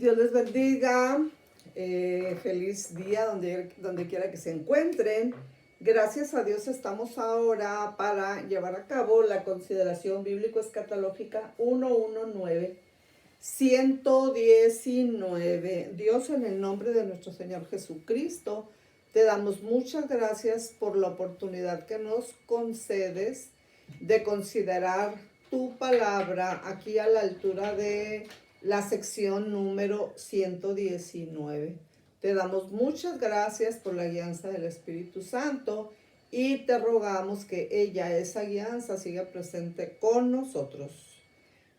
Dios les bendiga. Feliz día donde quiera que se encuentren. Gracias a Dios estamos ahora para llevar a cabo la consideración bíblico-escatológica 119. Dios, en el nombre de nuestro Señor Jesucristo, te damos muchas gracias por la oportunidad que nos concedes de considerar tu palabra aquí a la altura de la sección número 119. Te damos muchas gracias por la guianza del Espíritu Santo y te rogamos que esa guianza, siga presente con nosotros.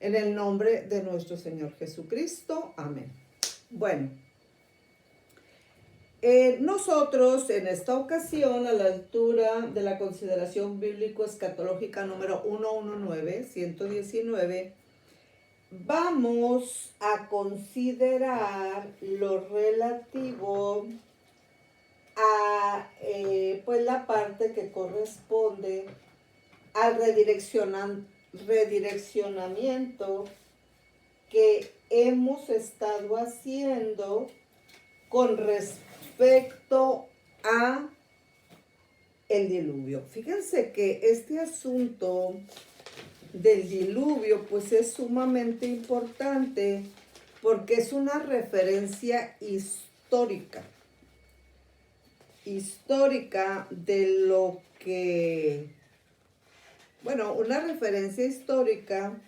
En el nombre de nuestro Señor Jesucristo. Amén. Bueno, nosotros en esta ocasión, a la altura de la consideración bíblico-escatológica número 119, vamos a considerar lo relativo a pues la parte que corresponde al redireccionamiento que hemos estado haciendo con respecto a el diluvio. Fíjense que este asunto del diluvio pues es sumamente importante porque es una referencia histórica de lo que, bueno, una referencia histórica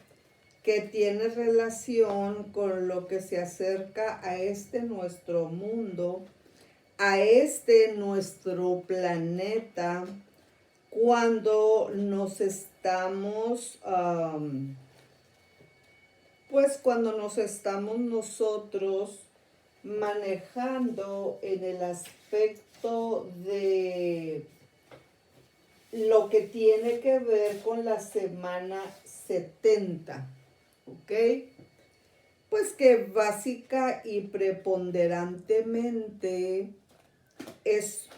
que tiene relación con lo que se acerca a nuestro mundo, a nuestro planeta, cuando nos estamos, cuando nos estamos nosotros manejando en el aspecto de lo que tiene que ver con la semana 70, ¿ok? Pues que básica y preponderantemente es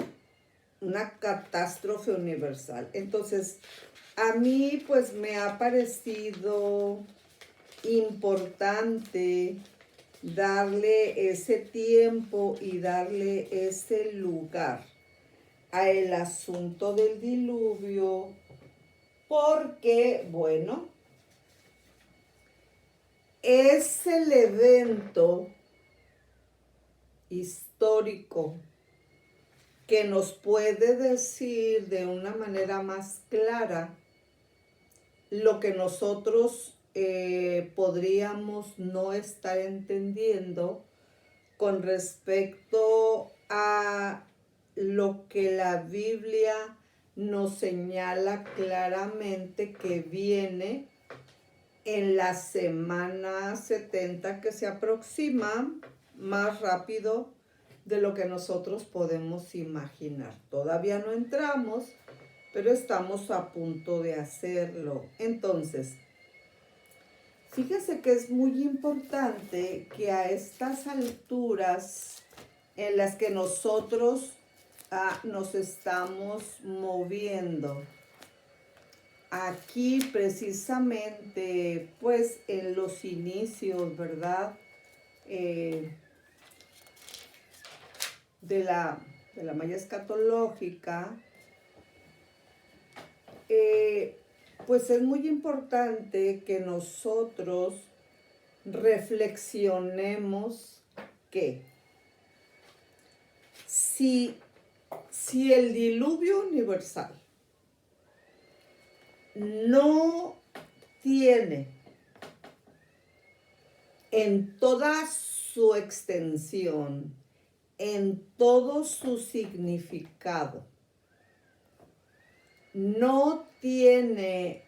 una catástrofe universal. Entonces, a mí pues me ha parecido importante darle ese tiempo y darle ese lugar a el asunto del diluvio, porque, bueno, es el evento histórico que nos puede decir de una manera más clara lo que nosotros podríamos no estar entendiendo con respecto a lo que la Biblia nos señala claramente que viene en la semana 70, que se aproxima más rápido de lo que nosotros podemos imaginar. Todavía no entramos, pero estamos a punto de hacerlo. Entonces, fíjese que es muy importante que a estas alturas en las que nosotros nos estamos moviendo, aquí precisamente, pues en los inicios, ¿verdad? De la malla escatológica, pues es muy importante que nosotros reflexionemos que si el diluvio universal no tiene en toda su extensión, en todo su significado, no tiene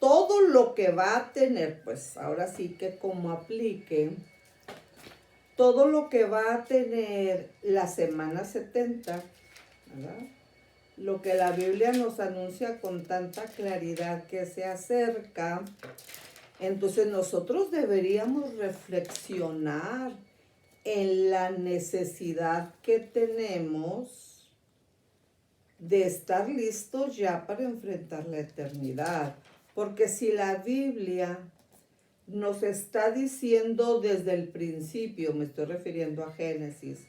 todo lo que va a tener, pues ahora sí que como aplique, todo lo que va a tener la semana 70, ¿verdad? Lo que la Biblia nos anuncia con tanta claridad que se acerca. Entonces nosotros deberíamos reflexionar en la necesidad que tenemos de estar listos ya para enfrentar la eternidad. Porque si la Biblia nos está diciendo desde el principio, me estoy refiriendo a Génesis,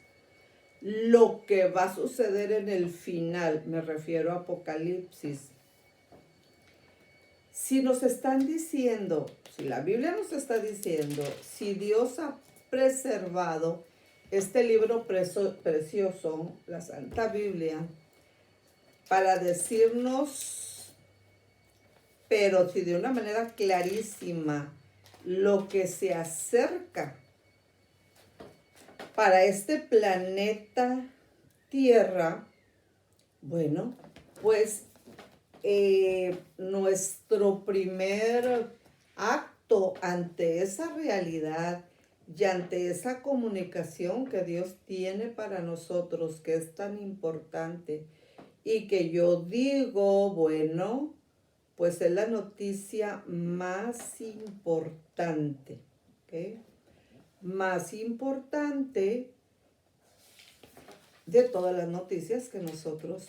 lo que va a suceder en el final, me refiero a Apocalipsis. Si nos están diciendo, si la Biblia nos está diciendo, si Dios ha preservado este libro precioso, la Santa Biblia, para decirnos, pero si de una manera clarísima, lo que se acerca para este planeta Tierra, bueno, pues nuestro primer acto ante esa realidad y ante esa comunicación que Dios tiene para nosotros, que es tan importante, y que yo digo, bueno, pues es la noticia más importante, ¿ok? Más importante de todas las noticias que nosotros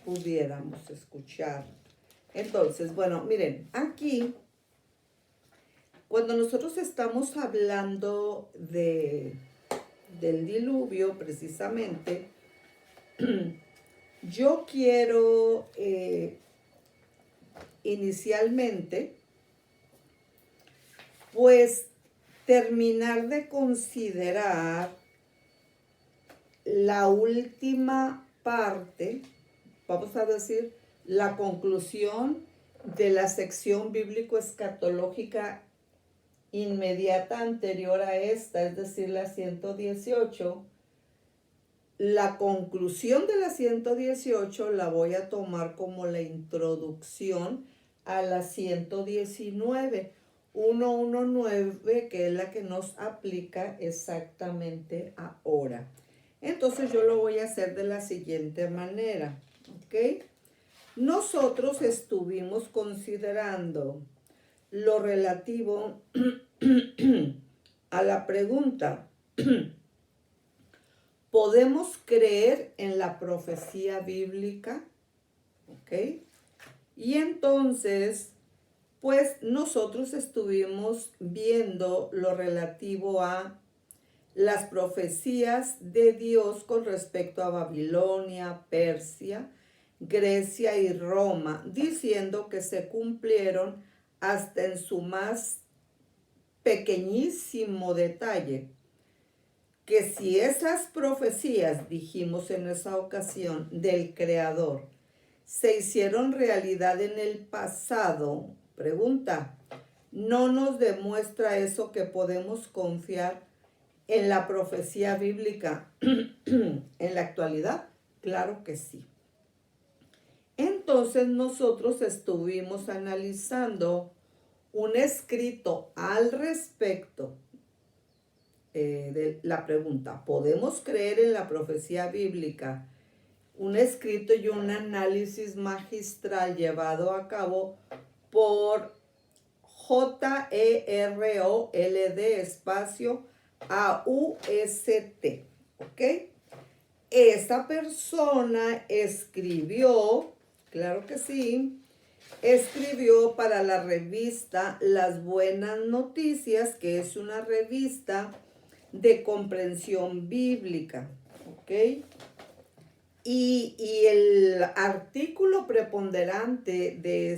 pudiéramos escuchar. Entonces, bueno, miren, aquí, cuando nosotros estamos hablando del diluvio, precisamente, yo quiero inicialmente, pues, terminar de considerar la última parte, vamos a decir, la conclusión de la sección bíblico-escatológica inmediata anterior a esta, es decir, la 118. La conclusión de la 118 la voy a tomar como la introducción a la 119. 119, que es la que nos aplica exactamente ahora. Entonces yo lo voy a hacer de la siguiente manera, ¿ok? Nosotros estuvimos considerando lo relativo a la pregunta, ¿podemos creer en la profecía bíblica? ¿Ok? Y entonces, pues nosotros estuvimos viendo lo relativo a las profecías de Dios con respecto a Babilonia, Persia, Grecia y Roma, diciendo que se cumplieron hasta en su más pequeñísimo detalle. Que si esas profecías, dijimos en esa ocasión, del Creador, se hicieron realidad en el pasado, pregunta, ¿no nos demuestra eso que podemos confiar en la profecía bíblica en la actualidad? Claro que sí. Entonces nosotros estuvimos analizando un escrito al respecto de la pregunta, ¿podemos creer en la profecía bíblica? Un escrito y un análisis magistral llevado a cabo por J-E-R-O-L-D espacio A-U-S-T, ¿ok? Esta persona escribió, claro que sí, escribió para la revista Las Buenas Noticias, que es una revista de comprensión bíblica, ¿ok? Y el artículo preponderante de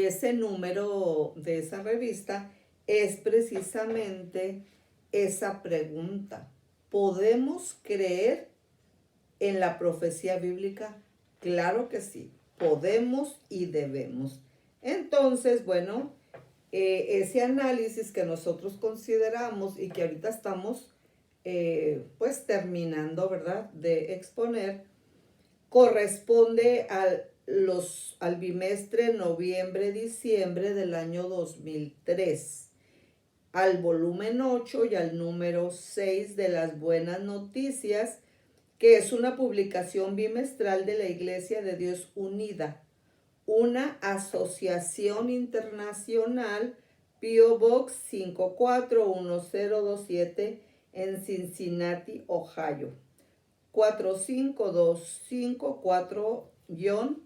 ese número, de esa revista, es precisamente esa pregunta. ¿Podemos creer en la profecía bíblica? Claro que sí, podemos y debemos. Entonces, bueno, ese análisis que nosotros consideramos y que ahorita estamos pues terminando, ¿verdad?, de exponer, corresponde al bimestre noviembre-diciembre del año 2003, al volumen 8 y al número 6 de Las Buenas Noticias, que es una publicación bimestral de la Iglesia de Dios Unida, una asociación internacional, P.O. Box 541027 en Cincinnati, Ohio, 45254-1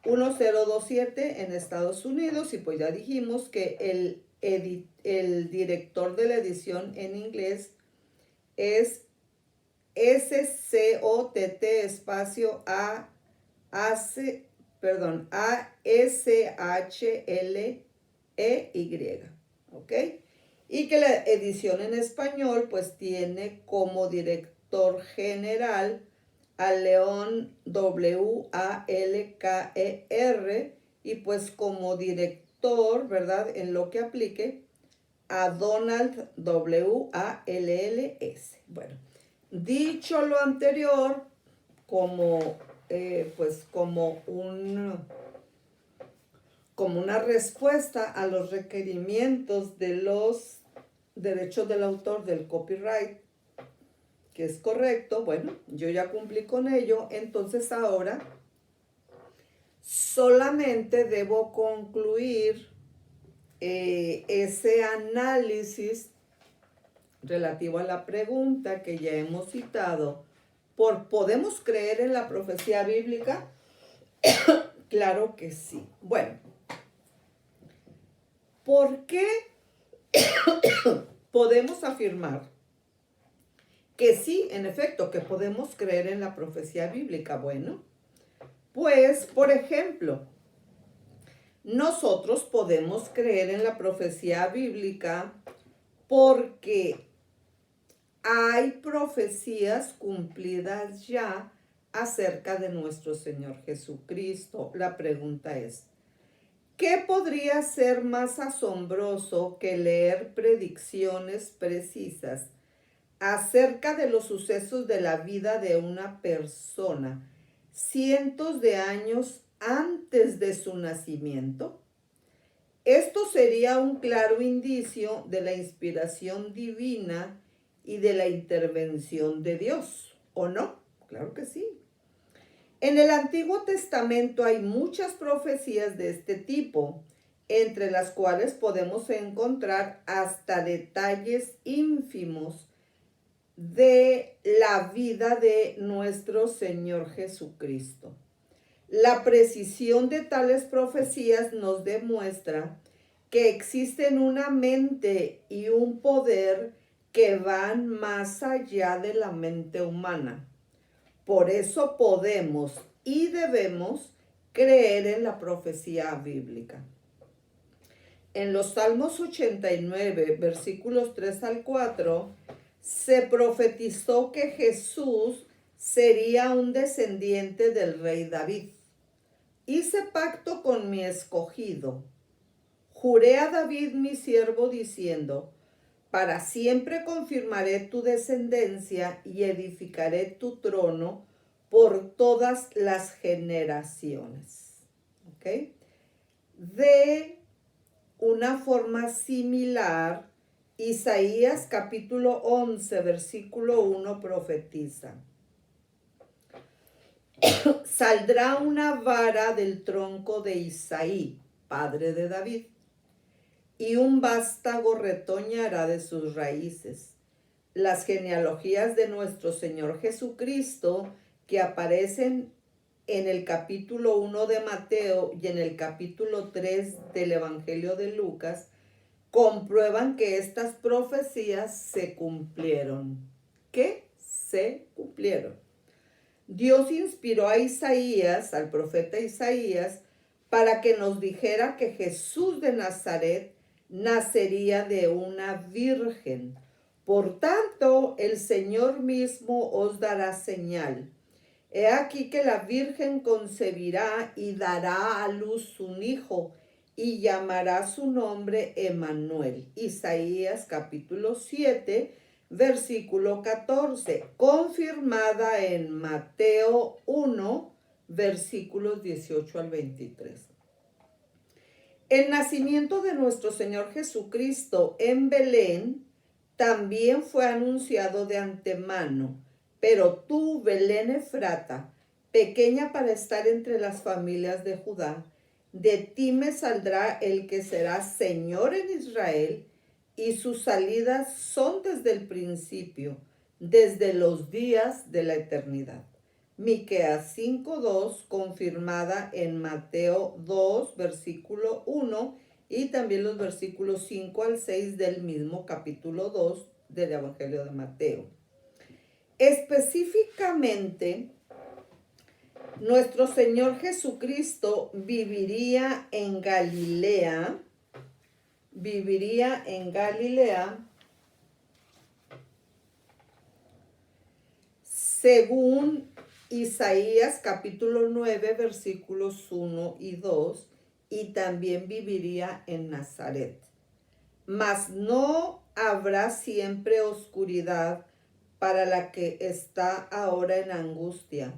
1027 en Estados Unidos, y pues ya dijimos que el director de la edición en inglés es SCOTT espacio ASHLEY, ¿ok? Y que la edición en español pues tiene como director general a León WALKER, y pues como director, ¿verdad? En lo que aplique, a Donald WALLS. Bueno, dicho lo anterior, como como una respuesta a los requerimientos de los derechos del autor del copyright, que es correcto, bueno, yo ya cumplí con ello, entonces ahora solamente debo concluir ese análisis relativo a la pregunta que ya hemos citado. ¿Podemos creer en la profecía bíblica? Claro que sí. Bueno, ¿por qué podemos afirmar que sí, en efecto, que podemos creer en la profecía bíblica? Bueno, pues, por ejemplo, nosotros podemos creer en la profecía bíblica porque hay profecías cumplidas ya acerca de nuestro Señor Jesucristo. La pregunta es, ¿qué podría ser más asombroso que leer predicciones precisas acerca de los sucesos de la vida de una persona cientos de años antes de su nacimiento? Esto sería un claro indicio de la inspiración divina y de la intervención de Dios, ¿o no? Claro que sí. En el Antiguo Testamento hay muchas profecías de este tipo, entre las cuales podemos encontrar hasta detalles ínfimos de la vida de nuestro Señor Jesucristo. La precisión de tales profecías nos demuestra que existen una mente y un poder que van más allá de la mente humana. Por eso podemos y debemos creer en la profecía bíblica. En los Salmos 89, versículos 3 al 4, se profetizó que Jesús sería un descendiente del rey David. Hice pacto con mi escogido. Juré a David mi siervo diciendo, para siempre confirmaré tu descendencia y edificaré tu trono por todas las generaciones. ¿Ok? De una forma similar, Isaías capítulo 11, versículo 1 profetiza. Saldrá una vara del tronco de Isaí, padre de David, y un vástago retoñará de sus raíces. Las genealogías de nuestro Señor Jesucristo, que aparecen en el capítulo 1 de Mateo y en el capítulo 3 del Evangelio de Lucas, comprueban que estas profecías se cumplieron. ¿Qué? Se cumplieron. Dios inspiró a Isaías, al profeta Isaías, para que nos dijera que Jesús de Nazaret nacería de una virgen. Por tanto, el Señor mismo os dará señal. He aquí que la virgen concebirá y dará a luz un hijo, y llamará su nombre Emmanuel. Isaías capítulo 7, versículo 14, confirmada en Mateo 1, versículos 18 al 23. El nacimiento de nuestro Señor Jesucristo en Belén también fue anunciado de antemano, pero tú, Belén Efrata, pequeña para estar entre las familias de Judá, de ti me saldrá el que será Señor en Israel, y sus salidas son desde el principio, desde los días de la eternidad. Miqueas 5:2, confirmada en Mateo 2, versículo 1, y también los versículos 5 al 6 del mismo capítulo 2 del Evangelio de Mateo. Específicamente, nuestro Señor Jesucristo viviría en Galilea, según Isaías capítulo 9, versículos 1 y 2, y también viviría en Nazaret. Mas no habrá siempre oscuridad para la que está ahora en angustia,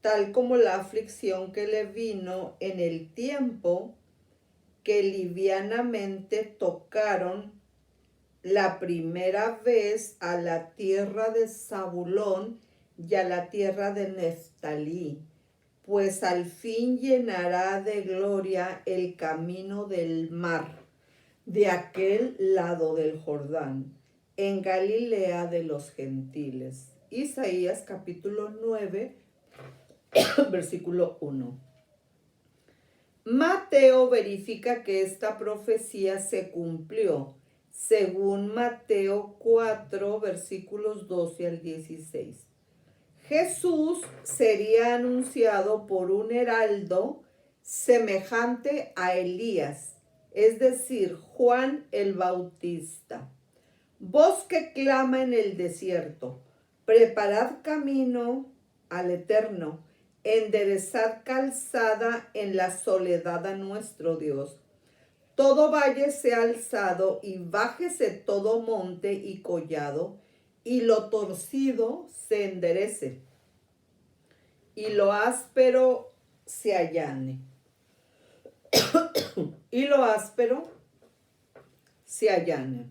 tal como la aflicción que le vino en el tiempo que livianamente tocaron la primera vez a la tierra de Zabulón y a la tierra de Neftalí, pues al fin llenará de gloria el camino del mar, de aquel lado del Jordán, en Galilea de los gentiles. Isaías capítulo 9, versículo 1. Mateo verifica que esta profecía se cumplió, según Mateo 4, versículos 12 al 16. Jesús sería anunciado por un heraldo semejante a Elías, es decir, Juan el Bautista. Voz que clama en el desierto, preparad camino al Eterno, enderezad calzada en la soledad a nuestro Dios. Todo valle sea alzado y bájese todo monte y collado, y lo torcido se enderece, y lo áspero se allane. Y lo áspero se allane.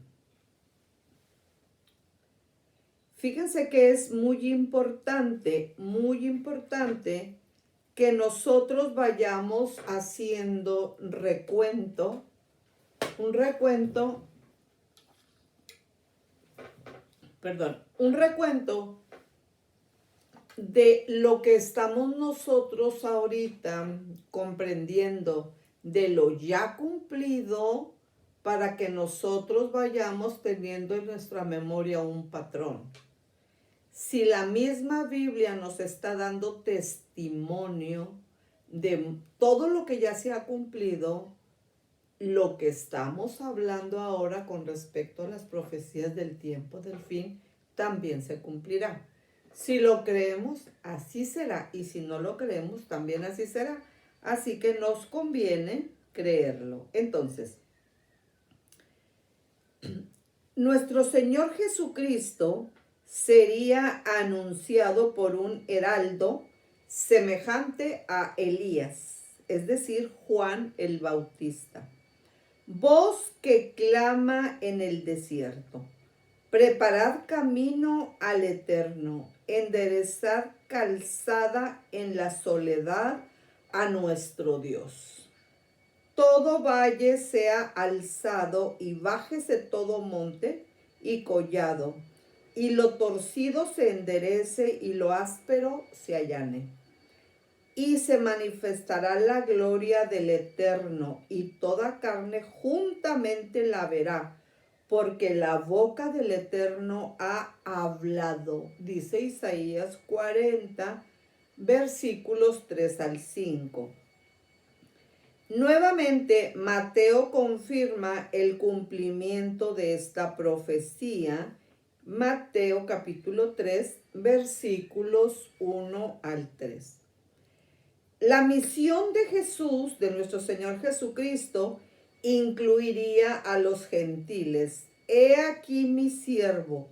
Fíjense que es muy importante que nosotros vayamos haciendo un recuento de lo que estamos nosotros ahorita comprendiendo, de lo ya cumplido, para que nosotros vayamos teniendo en nuestra memoria un patrón. Si la misma Biblia nos está dando testimonio de todo lo que ya se ha cumplido, lo que estamos hablando ahora con respecto a las profecías del tiempo del fin también se cumplirá. Si lo creemos, así será, y si no lo creemos, también así será. Así que nos conviene creerlo. Entonces, nuestro Señor Jesucristo sería anunciado por un heraldo semejante a Elías, es decir, Juan el Bautista. Voz que clama en el desierto, preparad camino al Eterno, enderezad calzada en la soledad a nuestro Dios. Todo valle sea alzado y bájese todo monte y collado, y lo torcido se enderece y lo áspero se allane. Y se manifestará la gloria del Eterno, y toda carne juntamente la verá, porque la boca del Eterno ha hablado. Dice Isaías 40, versículos 3 al 5. Nuevamente, Mateo confirma el cumplimiento de esta profecía. Mateo capítulo 3, versículos 1 al 3. La misión de Jesús, de nuestro Señor Jesucristo, incluiría a los gentiles. He aquí mi siervo,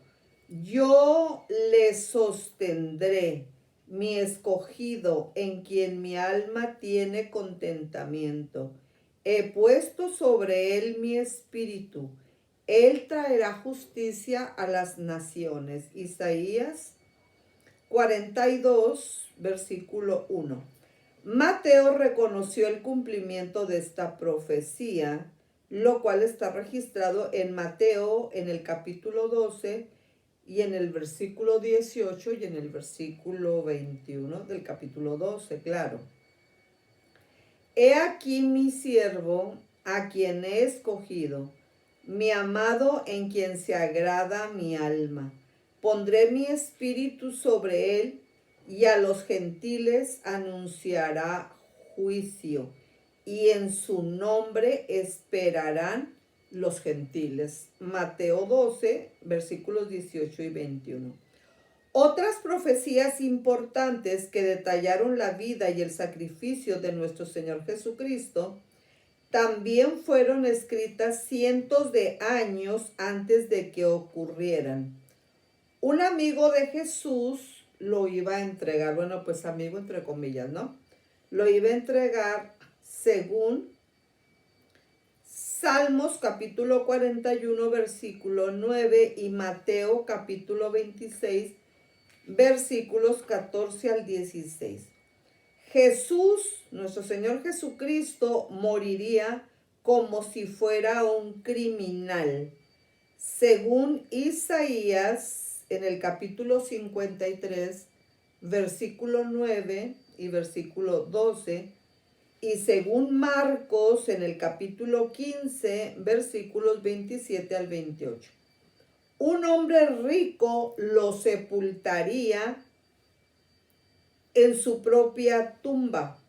yo le sostendré, mi escogido, en quien mi alma tiene contentamiento. He puesto sobre él mi espíritu. Él traerá justicia a las naciones. Isaías 42, versículo 1. Mateo reconoció el cumplimiento de esta profecía, lo cual está registrado en Mateo en el capítulo 12 y en el versículo 18 y en el versículo 21 del capítulo 12, claro. He aquí mi siervo, a quien he escogido, mi amado en quien se agrada mi alma. Pondré mi espíritu sobre él y a los gentiles anunciará juicio y en su nombre esperarán los gentiles. Mateo 12, versículos 18 y 21. Otras profecías importantes que detallaron la vida y el sacrificio de nuestro Señor Jesucristo también fueron escritas cientos de años antes de que ocurrieran. Un amigo de Jesús lo iba a entregar, bueno, pues amigo entre comillas, ¿no? Lo iba a entregar según Salmos capítulo 41, versículo 9 y Mateo capítulo 26, versículos 14 al 16. Jesús, nuestro Señor Jesucristo, moriría como si fuera un criminal. Según Isaías, en el capítulo 53, versículo 9 y versículo 12, y según Marcos, en el capítulo 15, versículos 27 al 28. Un hombre rico lo sepultaría en su propia tumba.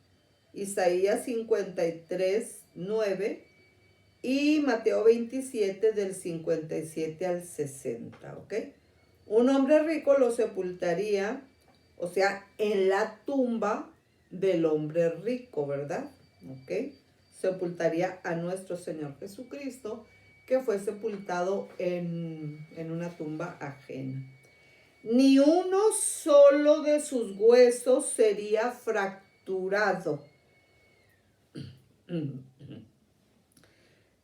Isaías 53, 9 y Mateo 27 del 57 al 60, ¿ok? Un hombre rico lo sepultaría, o sea, en la tumba del hombre rico, ¿verdad? ¿Ok? Sepultaría a nuestro Señor Jesucristo, que fue sepultado en una tumba ajena. Ni uno solo de sus huesos sería fracturado.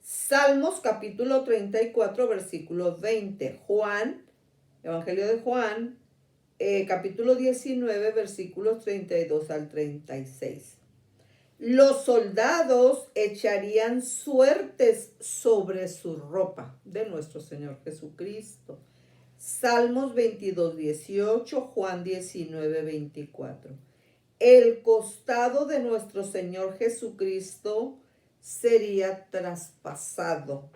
Salmos capítulo 34, versículo 20. Juan, Evangelio de Juan, capítulo 19, versículos 32 al 36. Los soldados echarían suertes sobre su ropa de nuestro Señor Jesucristo. Salmos 22, 18, Juan 19, 24. El costado de nuestro Señor Jesucristo sería traspasado,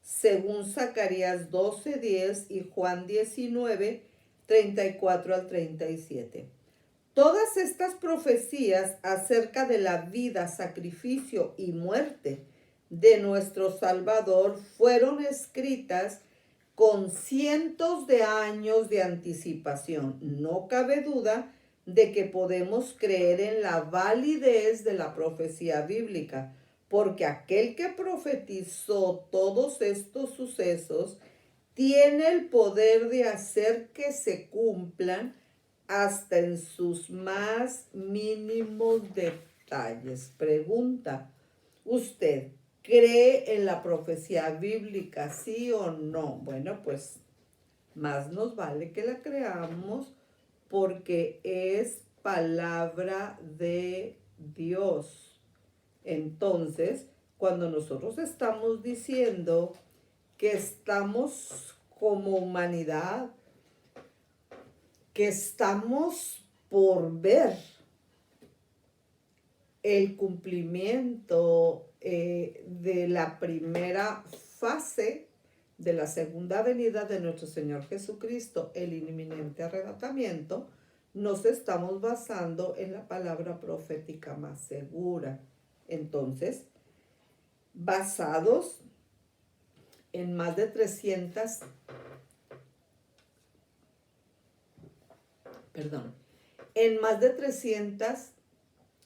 según Zacarías 12, 10 y Juan 19, 34 al 37. Todas estas profecías acerca de la vida, sacrificio y muerte de nuestro Salvador fueron escritas con cientos de años de anticipación. No cabe duda de que podemos creer en la validez de la profecía bíblica, porque aquel que profetizó todos estos sucesos tiene el poder de hacer que se cumplan hasta en sus más mínimos detalles. Pregunta, ¿usted cree en la profecía bíblica, sí o no? Bueno, pues más nos vale que la creamos porque es palabra de Dios. Entonces, cuando nosotros estamos diciendo que estamos como humanidad, que estamos por ver el cumplimiento de la primera fase de la segunda venida de nuestro Señor Jesucristo, el inminente arrebatamiento, nos estamos basando en la palabra profética más segura. Entonces, basados en más de 300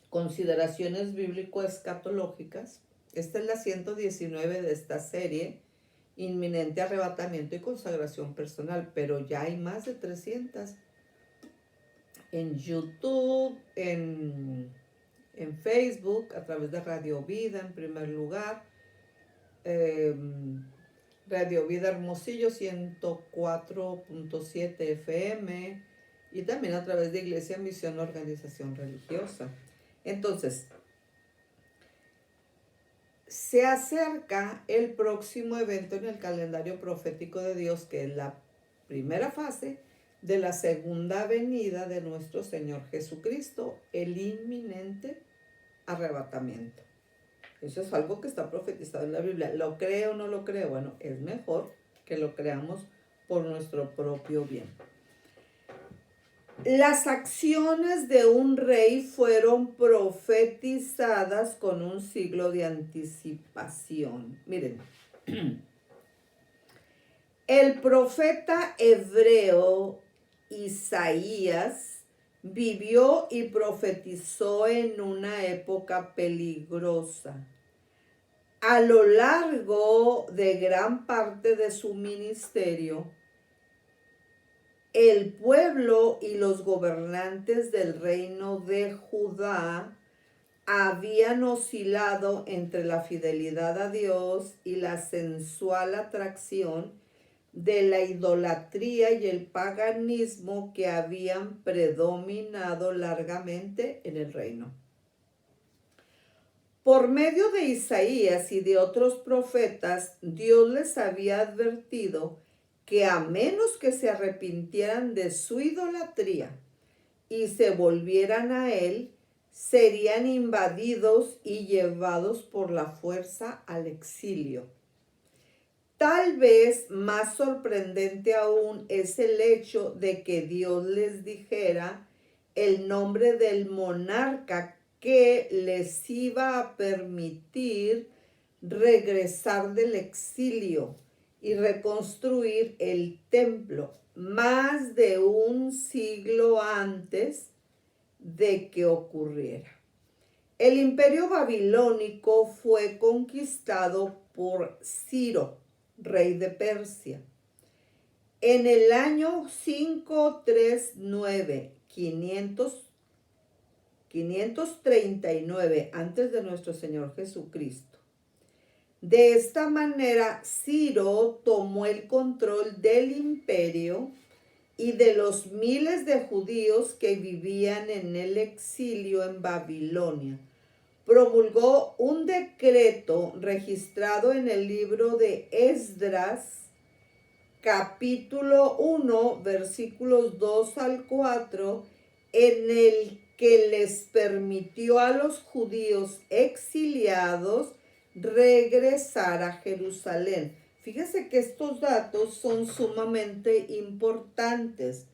consideraciones bíblico-escatológicas. Esta es la 119 de esta serie, Inminente Arrebatamiento y Consagración Personal, pero ya hay más de 300 en YouTube, en Facebook, a través de Radio Vida en primer lugar, Radio Vida Hermosillo 104.7 FM y también a través de Iglesia Misión Organización Religiosa. Entonces, se acerca el próximo evento en el calendario profético de Dios, que es la primera fase de la segunda venida de nuestro Señor Jesucristo, el inminente arrebatamiento. Eso es algo que está profetizado en la Biblia. ¿Lo creo o no lo creo? Bueno, es mejor que lo creamos por nuestro propio bien. Las acciones de un rey fueron profetizadas con un siglo de anticipación. Miren, el profeta hebreo Isaías vivió y profetizó en una época peligrosa. A lo largo de gran parte de su ministerio, el pueblo y los gobernantes del reino de Judá habían oscilado entre la fidelidad a Dios y la sensual atracción de la idolatría y el paganismo que habían predominado largamente en el reino. Por medio de Isaías y de otros profetas, Dios les había advertido que a menos que se arrepintieran de su idolatría y se volvieran a Él, serían invadidos y llevados por la fuerza al exilio. Tal vez más sorprendente aún es el hecho de que Dios les dijera el nombre del monarca que les iba a permitir regresar del exilio y reconstruir el templo más de un siglo antes de que ocurriera. El imperio babilónico fue conquistado por Ciro, rey de Persia. En el año 539 antes de nuestro Señor Jesucristo. De esta manera, Ciro tomó el control del imperio y de los miles de judíos que vivían en el exilio en Babilonia. Promulgó un decreto registrado en el libro de Esdras, capítulo 1, versículos 2 al 4, en el que les permitió a los judíos exiliados regresar a Jerusalén. Fíjese que estos datos son sumamente importantes.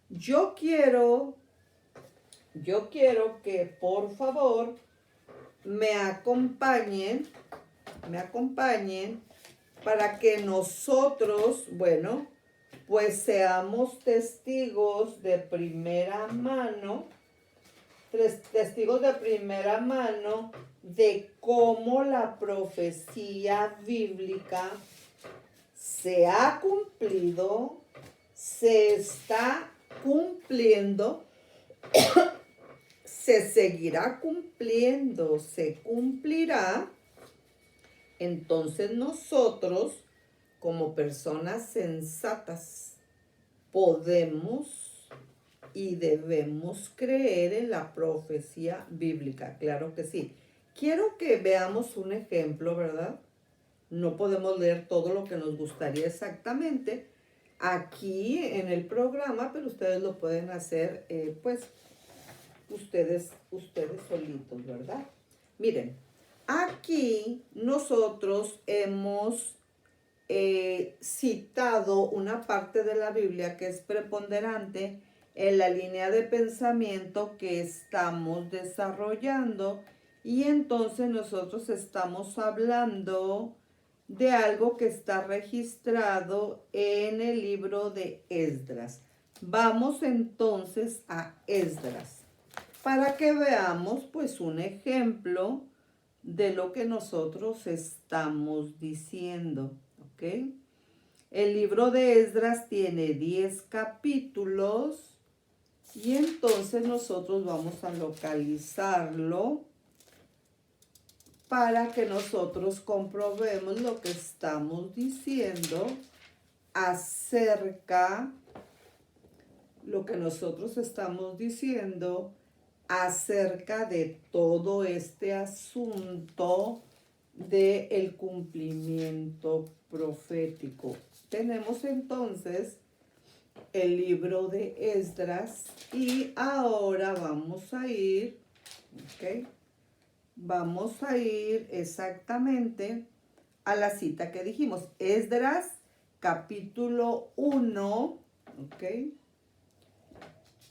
Yo quiero que por favor me acompañen para que nosotros, bueno, pues seamos testigos de primera mano, de cómo la profecía bíblica se ha cumplido, se está cumpliendo, se seguirá cumpliendo, se cumplirá. Entonces nosotros, como personas sensatas, podemos y debemos creer en la profecía bíblica. Claro que sí. Quiero que veamos un ejemplo, ¿verdad? No podemos leer todo lo que nos gustaría exactamente aquí en el programa, pero ustedes lo pueden hacer, pues, ustedes solitos, ¿verdad? Miren, aquí nosotros hemos citado una parte de la Biblia que es preponderante en la línea de pensamiento que estamos desarrollando, y entonces nosotros estamos hablando de algo que está registrado en el libro de Esdras. Vamos entonces a Esdras para que veamos pues un ejemplo de lo que nosotros estamos diciendo, ¿ok? El libro de Esdras tiene 10 capítulos y entonces nosotros vamos a localizarlo para que nosotros comprobemos lo que estamos diciendo acerca de todo este asunto del cumplimiento profético. Tenemos entonces el libro de Esdras y ahora vamos a ir, ¿ok? Vamos a ir exactamente a la cita que dijimos. Esdras, capítulo 1, ¿ok?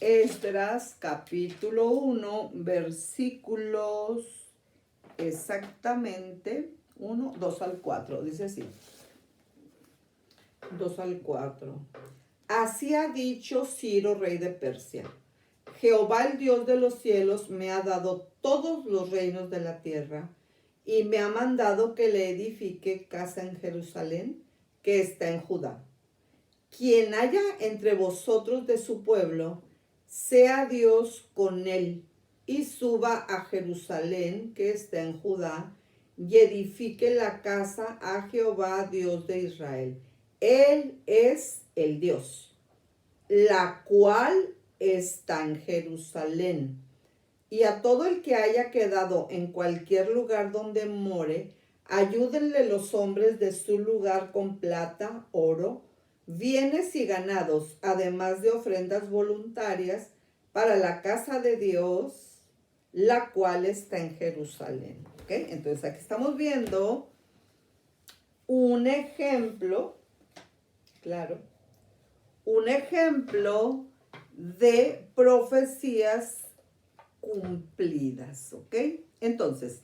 Esdras, capítulo 1, versículos exactamente 1, 2 al 4. Dice así. 2 al 4. Así ha dicho Ciro, rey de Persia. Jehová, el Dios de los cielos, me ha dado todos los reinos de la tierra y me ha mandado que le edifique casa en Jerusalén, que está en Judá. Quien haya entre vosotros de su pueblo, sea Dios con él, y suba a Jerusalén, que está en Judá, y edifique la casa a Jehová, Dios de Israel. Él es el Dios, la cual está en Jerusalén. Y a todo el que haya quedado en cualquier lugar donde more, ayúdenle los hombres de su lugar con plata, oro, bienes y ganados, además de ofrendas voluntarias para la casa de Dios, la cual está en Jerusalén. ¿Ok? Entonces aquí estamos viendo un ejemplo, claro, un ejemplo de profecías cumplidas, ¿ok? Entonces,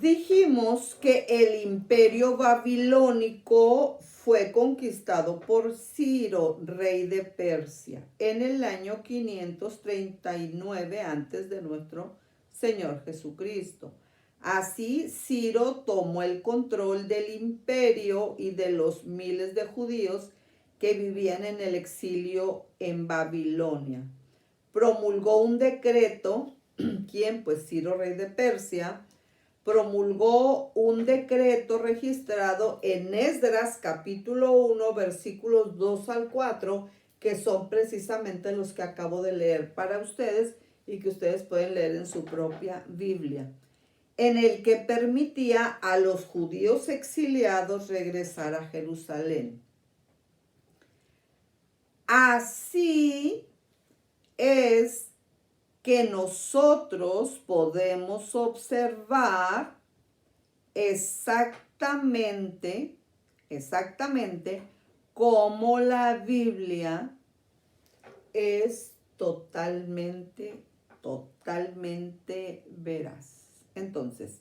dijimos que el imperio babilónico fue conquistado por Ciro, rey de Persia, en el año 539 antes de nuestro Señor Jesucristo. Así, Ciro tomó el control del imperio y de los miles de judíos que vivían en el exilio en Babilonia. Promulgó un decreto, ¿quién? Pues Ciro, rey de Persia, promulgó un decreto registrado en Esdras capítulo 1, versículos 2 al 4, que son precisamente los que acabo de leer para ustedes y que ustedes pueden leer en su propia Biblia, en el que permitía a los judíos exiliados regresar a Jerusalén. Así es que nosotros podemos observar exactamente cómo la Biblia es totalmente veraz. Entonces,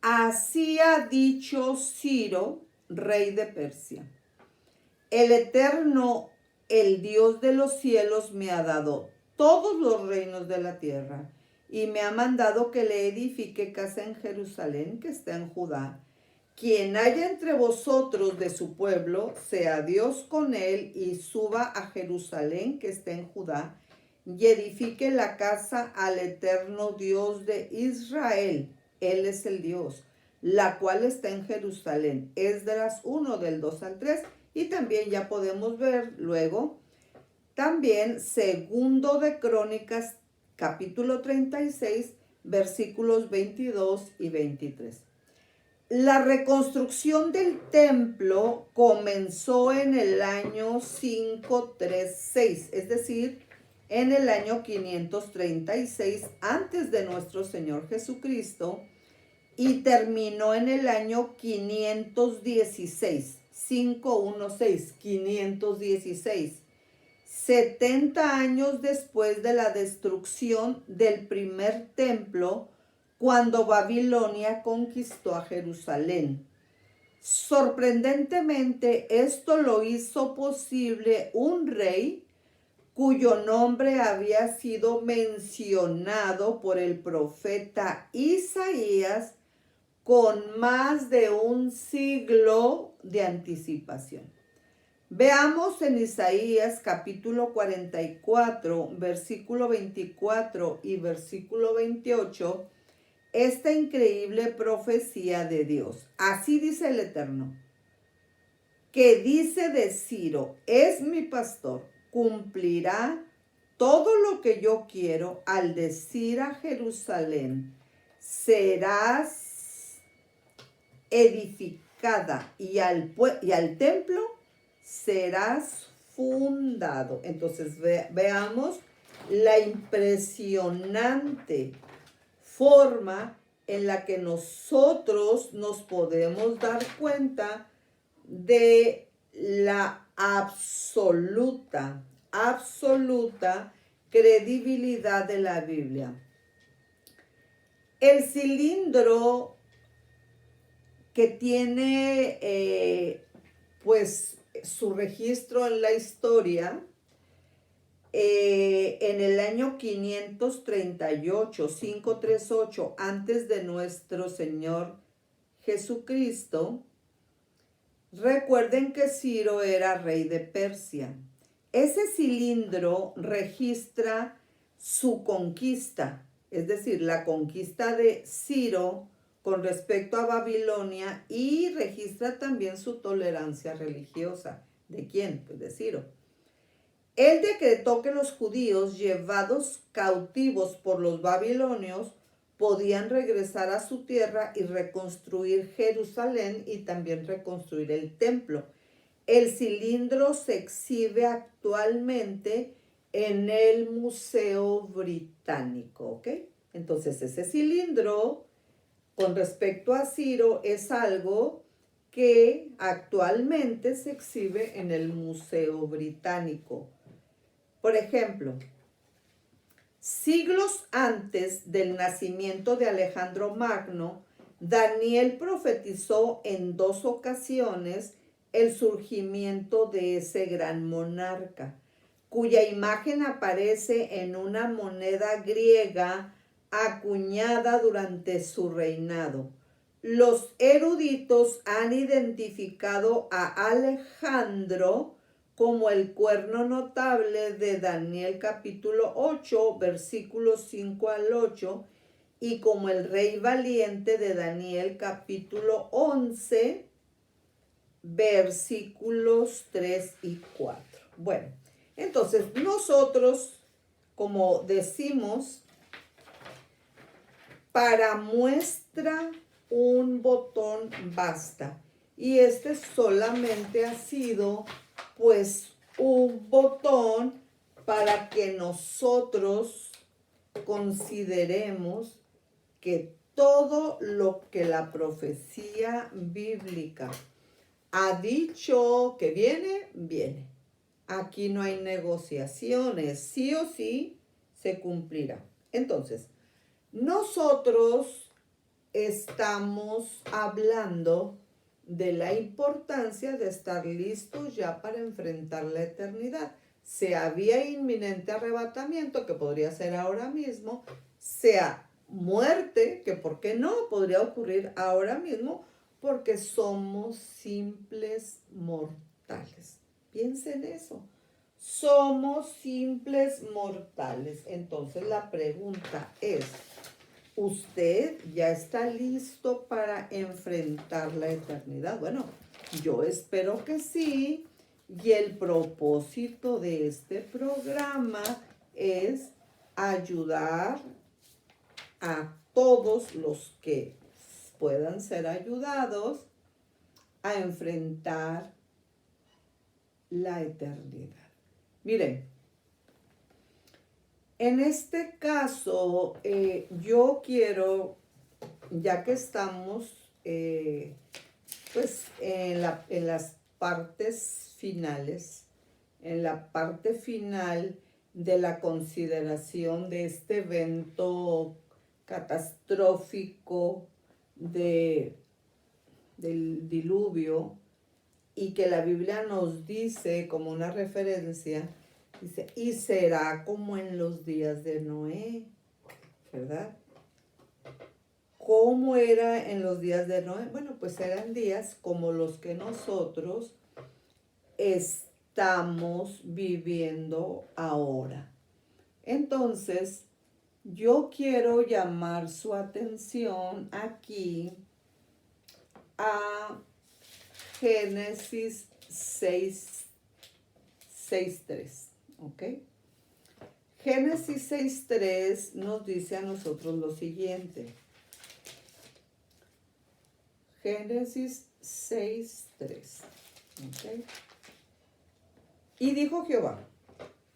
así ha dicho Ciro, rey de Persia: el Eterno, el Dios de los cielos, me ha dado todos los reinos de la tierra y me ha mandado que le edifique casa en Jerusalén, que está en Judá. Quien haya entre vosotros de su pueblo, sea Dios con él y suba a Jerusalén, que está en Judá, y edifique la casa al Eterno Dios de Israel. Él es el Dios, la cual está en Jerusalén. Esdras 1 del 2 al 3. Y también ya podemos ver luego, también segundo de Crónicas, capítulo 36, versículos 22 y 23. La reconstrucción del templo comenzó en el año 536, es decir, en el año 536 antes de nuestro Señor Jesucristo, y terminó en el año 516. 516, 70 años después de la destrucción del primer templo, cuando Babilonia conquistó a Jerusalén. Sorprendentemente, esto lo hizo posible un rey cuyo nombre había sido mencionado por el profeta Isaías con más de un siglo de anticipación. Veamos en Isaías capítulo 44, versículo 24 y versículo 28, esta increíble profecía de Dios. Así dice el Eterno, que dice de Ciro: es mi pastor, cumplirá todo lo que yo quiero al decir a Jerusalén: serás edificado edificada y al templo serás fundado. Entonces veamos la impresionante forma en la que nosotros nos podemos dar cuenta de la absoluta credibilidad de la Biblia. El cilindro que tiene pues su registro en la historia, en el año 538, antes de nuestro Señor Jesucristo. Recuerden que Ciro era rey de Persia. Ese cilindro registra su conquista, es decir, la conquista de Ciro con respecto a Babilonia, y registra también su tolerancia religiosa. ¿De quién? Pues de Ciro. Él decretó que los judíos llevados cautivos por los babilonios podían regresar a su tierra y reconstruir Jerusalén y también reconstruir el templo. El cilindro se exhibe actualmente en el Museo Británico, ¿ok? Entonces ese cilindro con respecto a Ciro es algo que actualmente se exhibe en el Museo Británico. Por ejemplo, siglos antes del nacimiento de Alejandro Magno, Daniel profetizó en 2 ocasiones el surgimiento de ese gran monarca, cuya imagen aparece en una moneda griega acuñada durante su reinado. Los eruditos han identificado a Alejandro como el cuerno notable de Daniel capítulo 8, versículos 5 al 8, y como el rey valiente de Daniel capítulo 11, versículos 3 y 4. Bueno, entonces nosotros, como decimos, para muestra un botón basta. Y este solamente ha sido pues un botón para que nosotros consideremos que todo lo que la profecía bíblica ha dicho que viene, viene. Aquí no hay negociaciones, sí o sí se cumplirá. Entonces, nosotros estamos hablando de la importancia de estar listos ya para enfrentar la eternidad. Sea vía inminente arrebatamiento, que podría ser ahora mismo, sea muerte, que por qué no podría ocurrir ahora mismo, porque somos simples mortales. Piensen eso. Somos simples mortales. Entonces la pregunta es, ¿usted ya está listo para enfrentar la eternidad? Bueno, yo espero que sí. Y el propósito de este programa es ayudar a todos los que puedan ser ayudados a enfrentar la eternidad. Miren, en este caso, yo quiero, ya que estamos pues en las partes finales, en la parte final de la consideración de este evento catastrófico del diluvio, y que la Biblia nos dice como una referencia, dice, y será como en los días de Noé, ¿verdad? ¿Cómo era en los días de Noé? Bueno, pues eran días como los que nosotros estamos viviendo ahora. Entonces, yo quiero llamar su atención aquí a Génesis 6:3, ¿ok? Génesis 6:3 nos dice a nosotros lo siguiente. Génesis 6:3. ¿Okay? Y dijo Jehová,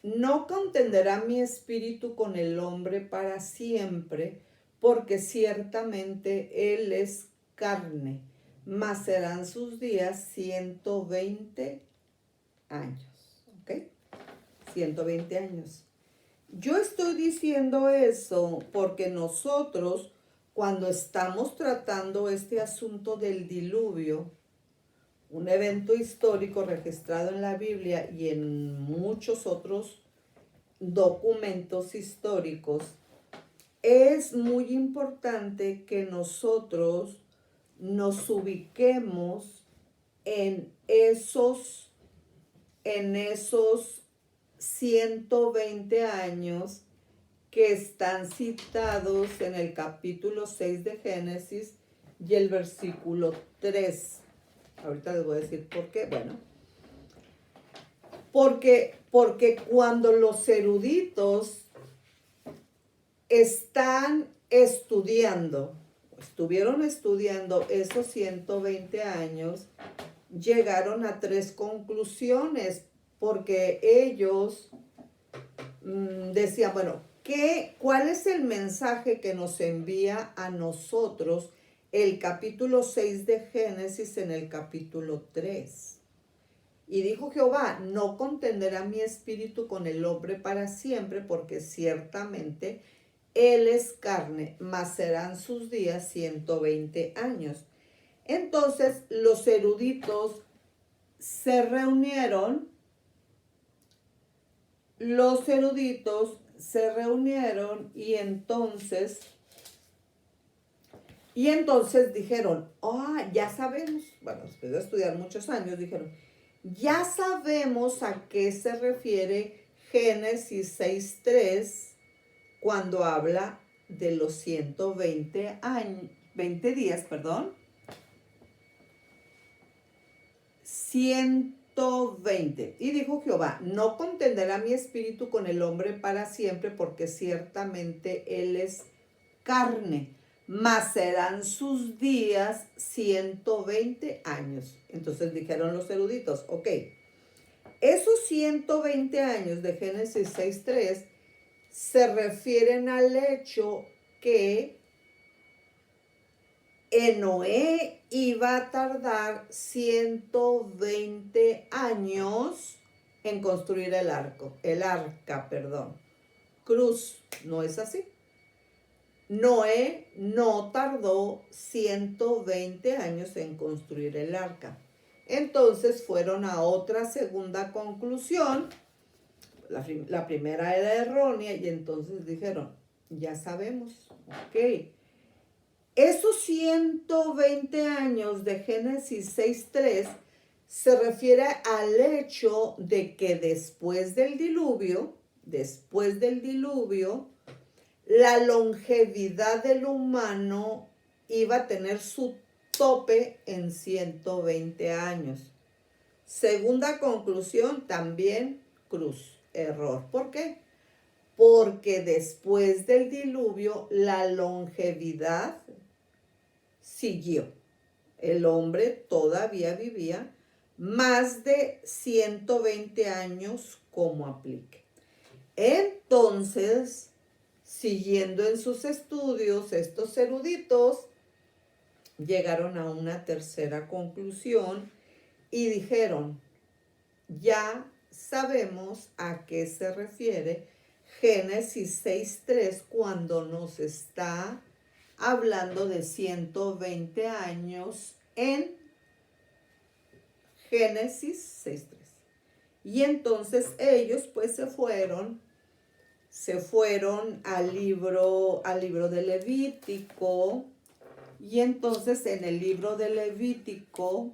no contenderá mi espíritu con el hombre para siempre, porque ciertamente él es carne, mas serán sus días 120 años. ¿Ok? 120 años. Yo estoy diciendo eso porque nosotros, cuando estamos tratando este asunto del diluvio, un evento histórico registrado en la Biblia y en muchos otros documentos históricos, es muy importante que nosotros nos ubiquemos en esos 120 años que están citados en el capítulo 6 de Génesis y el versículo 3. Ahorita les voy a decir por qué. Bueno, porque cuando los eruditos están estudiando, estuvieron estudiando esos 120 años, llegaron a 3 conclusiones, porque ellos decían, bueno, ¿cuál es el mensaje que nos envía a nosotros el capítulo 6 de Génesis en el capítulo 3? Y dijo Jehová, no contenderá mi espíritu con el hombre para siempre, porque ciertamente él es carne, mas serán sus días 120 años. Entonces los eruditos se reunieron, y entonces dijeron, ya sabemos, bueno, después de estudiar muchos años, dijeron, ya sabemos a qué se refiere Génesis 6:3 cuando habla de los 120 años, 20 días, 120. Y dijo Jehová, no contenderá mi espíritu con el hombre para siempre, porque ciertamente él es carne, mas serán sus días 120 años. Entonces dijeron los eruditos, ok, esos 120 años de Génesis 6:3 se refieren al hecho que Noé iba a tardar 120 años en construir el arca. Cruz, ¿no es así? Noé no tardó 120 años en construir el arca. Entonces fueron a otra segunda conclusión. La primera era errónea y entonces dijeron, ya sabemos, ok. Esos 120 años de Génesis 6:3 se refiere al hecho de que después del diluvio, la longevidad del humano iba a tener su tope en 120 años. Segunda conclusión, también cruz, error. ¿Por qué? Porque después del diluvio la longevidad siguió. El hombre todavía vivía más de 120 años como aplique. Entonces, siguiendo en sus estudios, estos eruditos llegaron a una tercera conclusión y dijeron, ya sabemos a qué se refiere Génesis 6:3 cuando nos está hablando de 120 años en Génesis 6:3. Y entonces ellos pues se fueron al libro de Levítico, y entonces en el libro de Levítico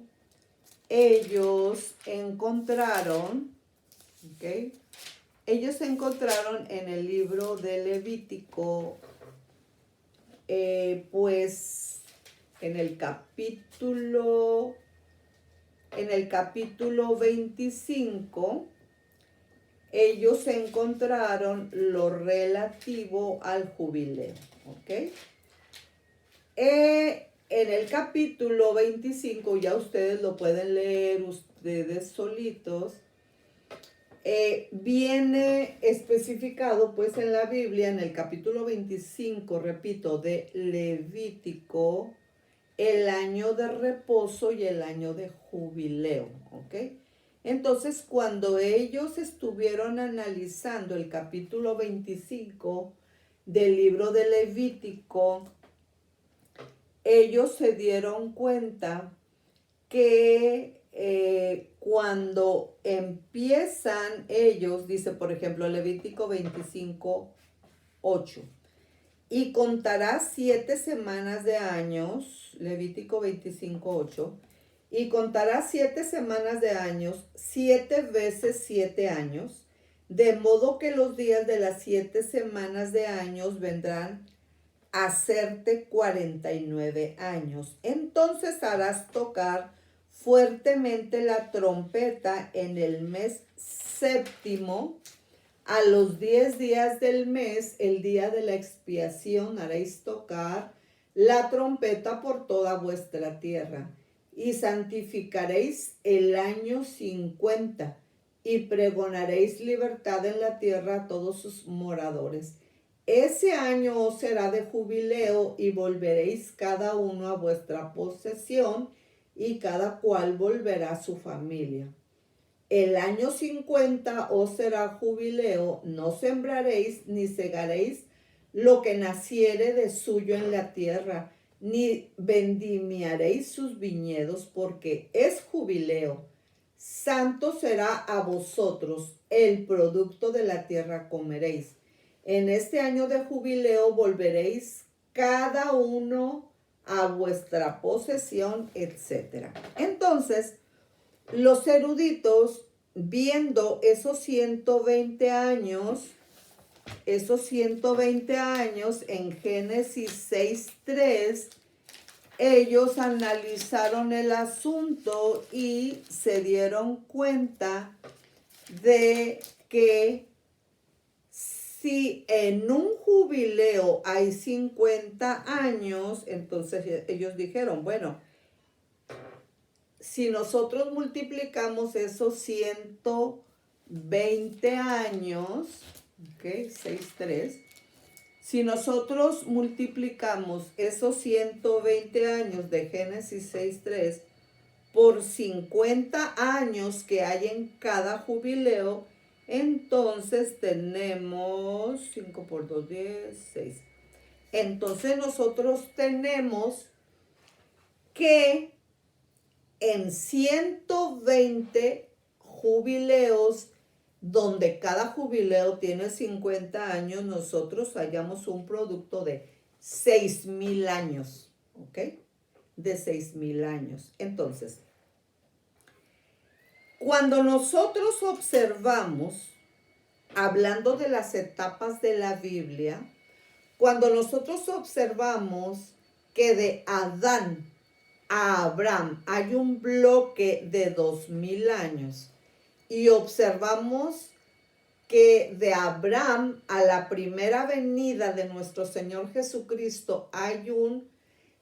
ellos encontraron, ¿ok? Ellos encontraron en el libro de Levítico, pues en el capítulo 25, ellos encontraron lo relativo al jubileo, ¿ok? en el capítulo 25, ya ustedes lo pueden leer ustedes solitos, viene especificado pues en la Biblia, en el capítulo 25, repito, de Levítico, el año de reposo y el año de jubileo, ¿ok? Entonces, cuando ellos estuvieron analizando el capítulo 25 del libro de Levítico, ellos se dieron cuenta que cuando empiezan ellos, dice por ejemplo Levítico 25, 8, y contarás 7 semanas de años, Levítico 25, 8, y contarás 7 semanas de años, 7 veces 7 años, de modo que los días de las 7 semanas de años vendrán a hacerte 49 años. Entonces harás tocar fuertemente la trompeta en el mes séptimo. A los 10 días del mes, el día de la expiación, haréis tocar la trompeta por toda vuestra tierra, y santificaréis el año 50, y pregonaréis libertad en la tierra a todos sus moradores. Ese año os será de jubileo, y volveréis cada uno a vuestra posesión, y cada cual volverá a su familia. El año 50 os será jubileo, no sembraréis ni segaréis lo que naciere de suyo en la tierra, ni vendimiaréis sus viñedos, porque es jubileo. Santo será a vosotros, el producto de la tierra comeréis. En este año de jubileo volveréis cada uno a vuestra posesión, etc. Entonces, los eruditos, viendo esos 120 años en Génesis 6:3, ellos analizaron el asunto y se dieron cuenta de que si en un jubileo hay 50 años, entonces ellos dijeron, bueno, si nosotros multiplicamos esos 120 años, ok, 6:3, si nosotros multiplicamos esos 120 años de Génesis 6:3 por 50 años que hay en cada jubileo, entonces tenemos 5 por 2, 10, 6. Entonces nosotros tenemos que en 120 jubileos, donde cada jubileo tiene 50 años, nosotros hallamos un producto de 6,000 años, ¿ok? De 6,000 años. Entonces, cuando nosotros observamos, hablando de las etapas de la Biblia, cuando nosotros observamos que de Adán a Abraham hay un bloque de 2,000 años, y observamos que de Abraham a la primera venida de nuestro Señor Jesucristo hay un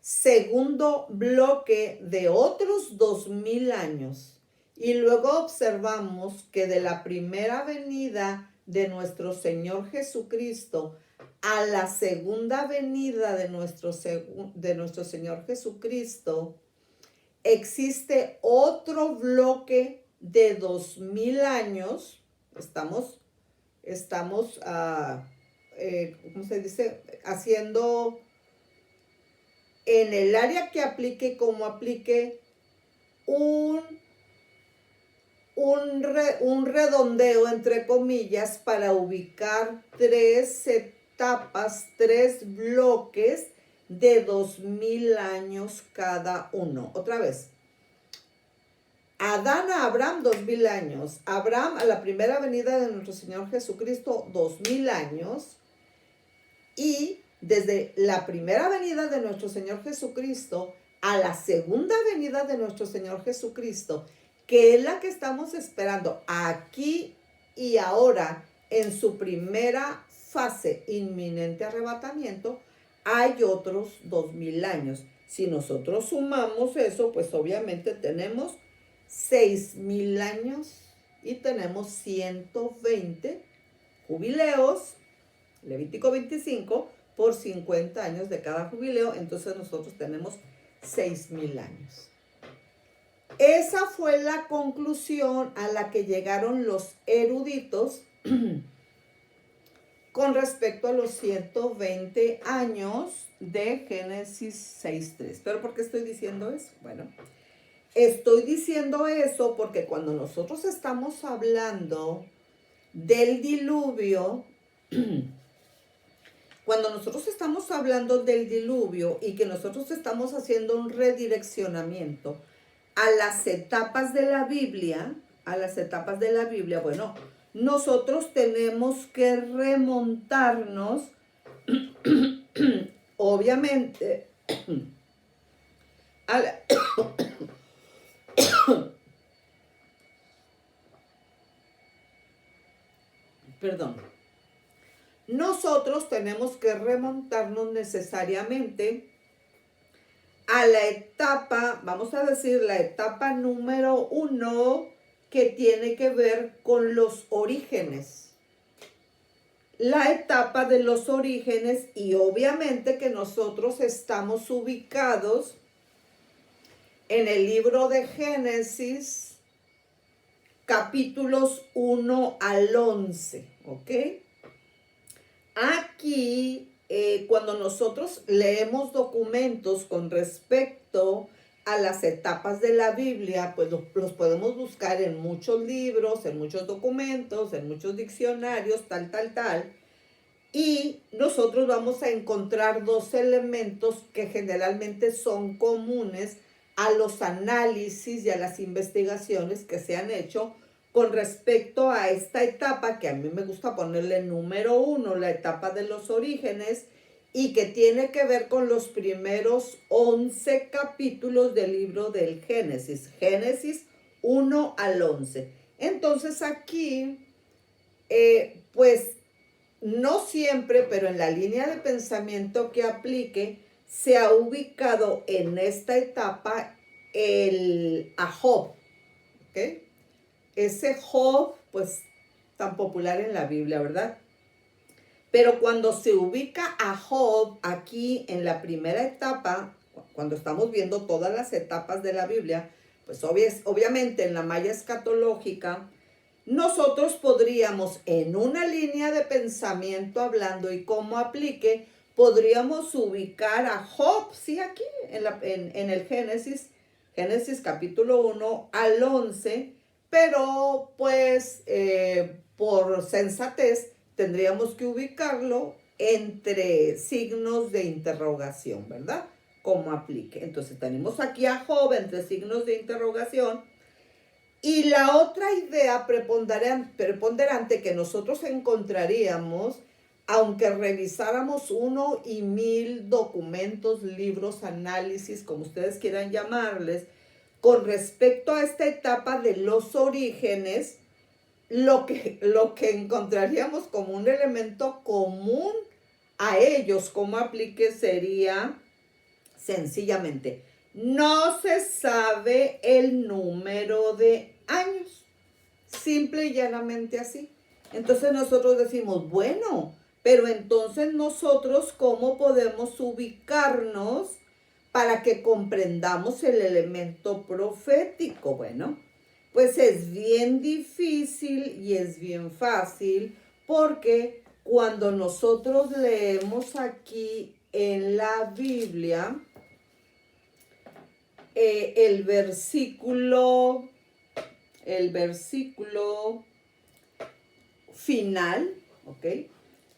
segundo bloque de otros 2,000 años, y luego observamos que de la primera venida de nuestro Señor Jesucristo a la segunda venida de nuestro Señor Jesucristo existe otro bloque de 2,000 años. Estamos ¿cómo se dice? Haciendo en el área que aplique, como aplique, un redondeo, entre comillas, para ubicar 3 etapas, 3 bloques de 2,000 años cada uno. Otra vez. Adán a Abraham, 2,000 años. Abraham a la primera venida de nuestro Señor Jesucristo, 2,000 años. Y desde la primera venida de nuestro Señor Jesucristo a la segunda venida de nuestro Señor Jesucristo, que es la que estamos esperando aquí y ahora en su primera fase, inminente arrebatamiento, hay otros 2,000 años. Si nosotros sumamos eso, pues obviamente tenemos 6,000 años y tenemos 120 jubileos, Levítico 25, por 50 años de cada jubileo, entonces nosotros tenemos 6,000 años. Esa fue la conclusión a la que llegaron los eruditos con respecto a los 120 años de Génesis 6:3. ¿Pero por qué estoy diciendo eso? Bueno, estoy diciendo eso porque cuando nosotros estamos hablando del diluvio, cuando nosotros estamos hablando del diluvio y que nosotros estamos haciendo un redireccionamiento a las etapas de la Biblia, bueno, nosotros tenemos que remontarnos, obviamente, a la, perdón, nosotros tenemos que remontarnos necesariamente a la etapa, vamos a decir, la etapa número 1, que tiene que ver con los orígenes. La etapa de los orígenes, y obviamente que nosotros estamos ubicados en el libro de Génesis, capítulos 1 al 11, ¿ok? Aquí, cuando nosotros leemos documentos con respecto a las etapas de la Biblia, pues los podemos buscar en muchos libros, en muchos documentos, en muchos diccionarios, tal. Y nosotros vamos a encontrar dos elementos que generalmente son comunes a los análisis y a las investigaciones que se han hecho con respecto a esta etapa, que a mí me gusta ponerle número 1, la etapa de los orígenes, y que tiene que ver con los primeros 11 capítulos del libro del Génesis, Génesis 1 al 11. Entonces aquí, pues no siempre, pero en la línea de pensamiento que aplique, se ha ubicado en esta etapa a Job, ¿ok? Ese Job, pues, tan popular en la Biblia, ¿verdad? Pero cuando se ubica a Job aquí en la primera etapa, cuando estamos viendo todas las etapas de la Biblia, pues obviamente en la malla escatológica, nosotros podríamos, en una línea de pensamiento hablando y cómo aplique, podríamos ubicar a Job, sí, aquí en el Génesis capítulo 1 al 11, pero pues por sensatez tendríamos que ubicarlo entre signos de interrogación, ¿verdad? Como aplique. Entonces tenemos aquí a Job entre signos de interrogación. Y la otra idea preponderante que nosotros encontraríamos, aunque revisáramos 1 y 1000 documentos, libros, análisis, como ustedes quieran llamarles, con respecto a esta etapa de los orígenes, lo que encontraríamos como un elemento común a ellos, como aplique, sería sencillamente: no se sabe el número de años. Simple y llanamente así. Entonces nosotros decimos, bueno, pero entonces nosotros, ¿cómo podemos ubicarnos para que comprendamos el elemento profético? Bueno, pues es bien difícil y es bien fácil, porque cuando nosotros leemos aquí en la Biblia, el versículo final, ¿ok?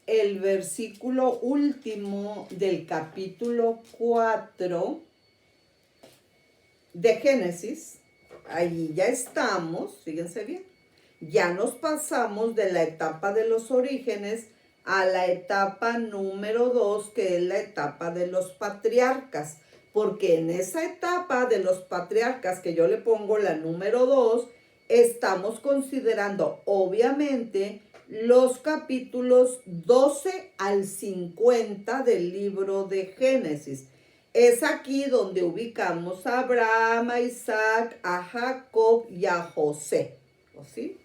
El versículo último del capítulo 4 de Génesis, ahí ya estamos, fíjense bien, ya nos pasamos de la etapa de los orígenes a la etapa número 2, que es la etapa de los patriarcas. Porque en esa etapa de los patriarcas, que yo le pongo la número 2, estamos considerando obviamente los capítulos 12 al 50 del libro de Génesis. Es aquí donde ubicamos a Abraham, a Isaac, a Jacob y a José. ¿Sí?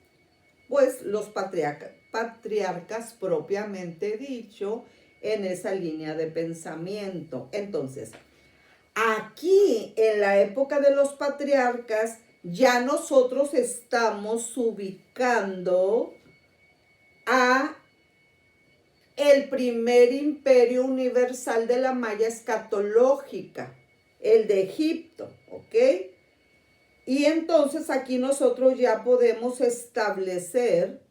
Pues los patriarcas propiamente dicho en esa línea de pensamiento. Entonces, aquí en la época de los patriarcas, ya nosotros estamos ubicando a el primer imperio universal de la Maya escatológica, el de Egipto, ¿ok? Y entonces aquí nosotros ya podemos establecer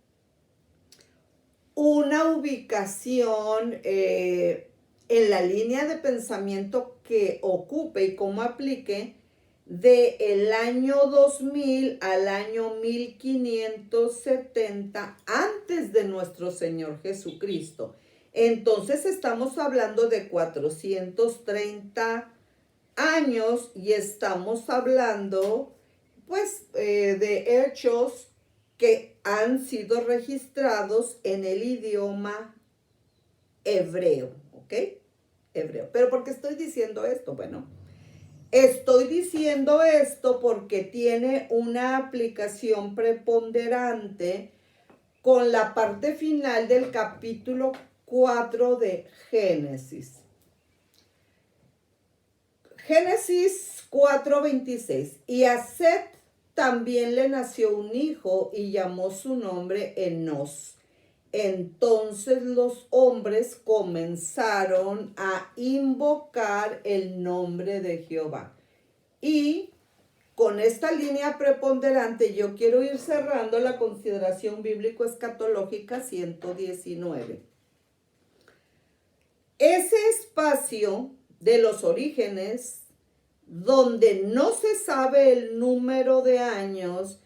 una ubicación en la línea de pensamiento que ocupe y cómo aplique del año 2000 al año 1570 antes de nuestro Señor Jesucristo. Entonces estamos hablando de 430 años y estamos hablando pues de hechos que han sido registrados en el idioma hebreo, ¿ok? Hebreo. ¿Pero por qué estoy diciendo esto? Bueno, estoy diciendo esto porque tiene una aplicación preponderante con la parte final del capítulo 4 de Génesis. Génesis 4:26. Y a Set también le nació un hijo y llamó su nombre Enos. Entonces los hombres comenzaron a invocar el nombre de Jehová. Y con esta línea preponderante yo quiero ir cerrando la consideración bíblico-escatológica 119. Ese espacio de los orígenes, donde no se sabe el número de años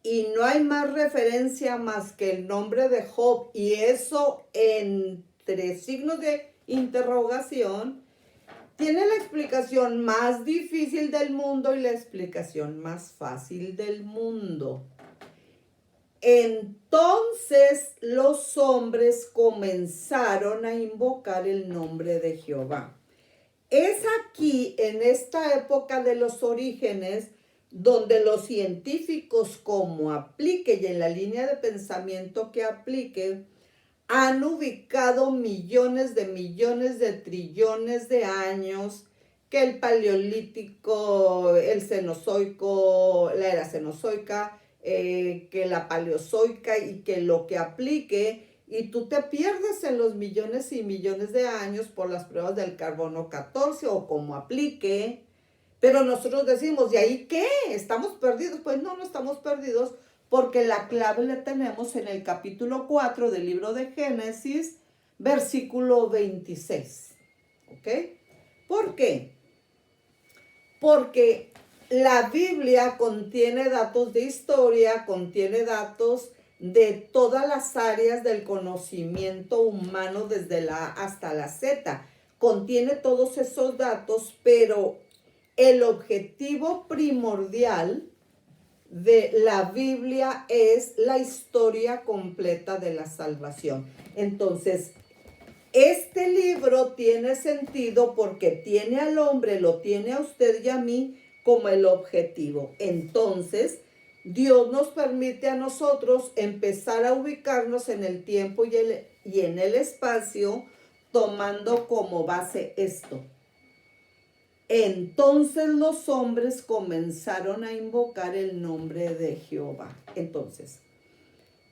y no hay más referencia más que el nombre de Job, y eso entre signos de interrogación, tiene la explicación más difícil del mundo y la explicación más fácil del mundo. Entonces los hombres comenzaron a invocar el nombre de Jehová. Es aquí, en esta época de los orígenes, donde los científicos, como aplique y en la línea de pensamiento que aplique, han ubicado millones de trillones de años, que el paleolítico, el cenozoico, la era cenozoica, que la paleozoica, y que lo que aplique, y tú te pierdes en los millones y millones de años por las pruebas del carbono 14 o como aplique. Pero nosotros decimos, ¿y ahí qué? ¿Estamos perdidos? Pues no, no estamos perdidos, porque la clave la tenemos en el capítulo 4 del libro de Génesis, versículo 26. ¿Ok? ¿Por qué? Porque la Biblia contiene datos de historia, contiene datos de todas las áreas del conocimiento humano, desde la A hasta la Z. Contiene todos esos datos, pero el objetivo primordial de la Biblia es la historia completa de la salvación. Entonces, este libro tiene sentido porque tiene al hombre, lo tiene a usted y a mí como el objetivo. Entonces, Dios nos permite a nosotros empezar a ubicarnos en el tiempo y en el espacio, tomando como base esto. Entonces los hombres comenzaron a invocar el nombre de Jehová. Entonces,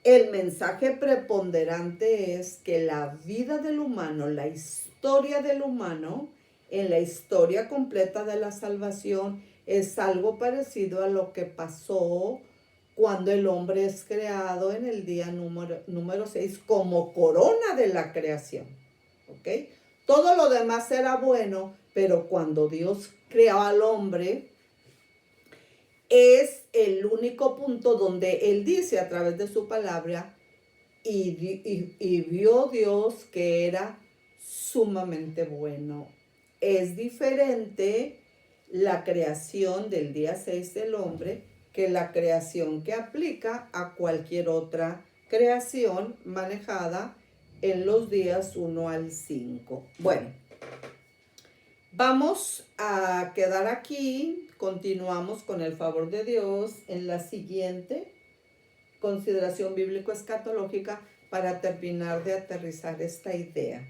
el mensaje preponderante es que la vida del humano, la historia del humano, en la historia completa de la salvación, es algo parecido a lo que pasó cuando el hombre es creado en el día número 6 como corona de la creación. ¿Ok? Todo lo demás era bueno, pero cuando Dios creó al hombre, es el único punto donde Él dice a través de su palabra, y vio Dios que era sumamente bueno. Es diferente la creación del día 6 del hombre que la creación que aplica a cualquier otra creación manejada en los días 1 al 5. Bueno, Vamos a quedar aquí, continuamos con el favor de Dios en la siguiente consideración bíblico-escatológica para terminar de aterrizar esta idea.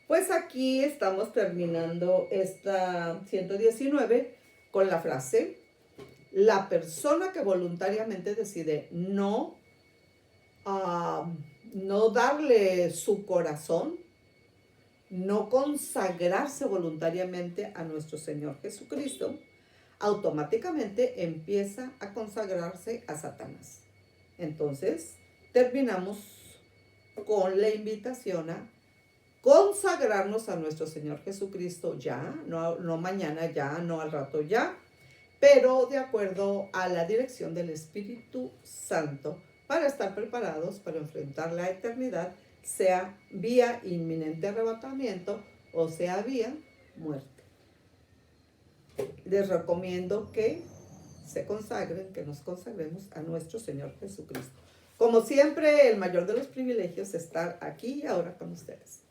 Pues aquí estamos terminando esta 119 con la frase: la persona que voluntariamente decide no darle su corazón, no consagrarse voluntariamente a nuestro Señor Jesucristo, automáticamente empieza a consagrarse a Satanás. Entonces, terminamos con la invitación a consagrarnos a nuestro Señor Jesucristo ya, no mañana ya, no al rato ya, pero de acuerdo a la dirección del Espíritu Santo, para estar preparados para enfrentar la eternidad, sea vía inminente arrebatamiento o sea vía muerte. Les recomiendo que se consagren, que nos consagremos a nuestro Señor Jesucristo. Como siempre, el mayor de los privilegios es estar aquí y ahora con ustedes.